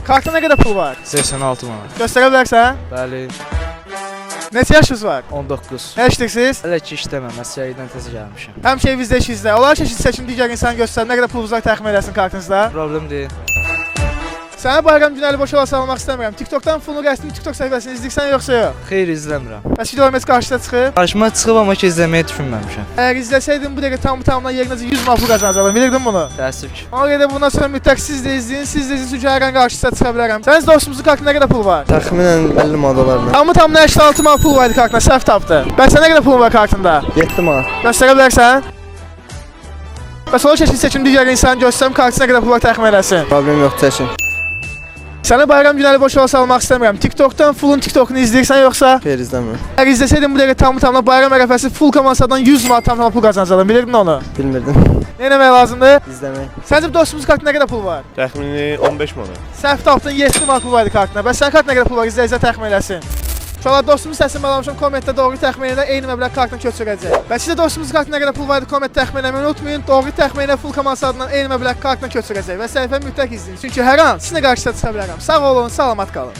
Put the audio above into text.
Kartda nə qədər pul var? 86 manat. Göstərə bilərsən? Bəli, Neçə yaşınız var? 19. Nə işləyirsiniz? Hələ ki işləməm, əsgərlikdən təzə gəlmişəm. Həmişə evinizdə işinizdə. Olar ki, seçim digər insan göstərir, nə qədər pulunuz var təxmin eləsin kartınızda. Problem deyil. Sənə Bayram Günəli boş ola salmaq istəmirəm. TikTokdan pulunu qəsdin TikTok səhifəsini izləyirsən yoxsa yox? Xeyr, izləmirəm. Bəs videolarım heç qarşıda çıxıb? Qarşıma çıxıb amma ki izləməyi düşünməmişəm. Əgər izləsəydin bu dəqiqə tamamına yerinəcə 100 manat pul qazanacaqdım. Bilirdin bunu? Təəssüf ki. Ona görə də bundan sonra mütləq siz də izləyin, çünki hər an qarşısına çıxa bilərəm. Sənin dostumuzun kartında nə qədər pul var? Təxminən 50 manat olardı. Tamı 86 manat pul var idi kartında, səhv tapdı. Bəs sən nə qədər pulun var kartında? 7 manat. Göstərə bilərsən? Bəs olar ki, seçim digər insanı göstərim, kartında nə qədər pul var təxmin eləsin. Problem yox, çəkin. Sənə Bayram Günəli boş ola salmaq istəmirəm. TikTokdan fullun TikTokunu izləyirsən yoxsa? Xeyr, izləmirəm. Əgər izləsəydin bu dəqiqə tamı bayram ərəfəsi full komandadan 100 manat tamam pul qazanacaqdın. Bilirdin onu? Bilmirdim. Nə etmək lazımdır? İzləmək. Səncə dostumuz kartında nə qədər pul var? Təxmini 15 manat. Səhv tapdın, 7 manat pul var idi kartında. Bəs sənin kartında nə qədər pul var? İzləyicilər təxmin eləsin. Uşaqlar, dostumuz səsini bağlamışam, kommentdə doğru təxmin edə eyni məbləğ kartına köçürəcək. Və siz də dostumuzun kartında nə qədər pul var idi, komment təxmin eləməyi unutmayın. Doğru təxmin elə full komandası adından eyni məbləğ kartına köçürəcək və səhifəni mütləq izləyin. Çünki hər an sizinlə qarşıya çıxa bilərəm. Sağ olun, salamat qalın.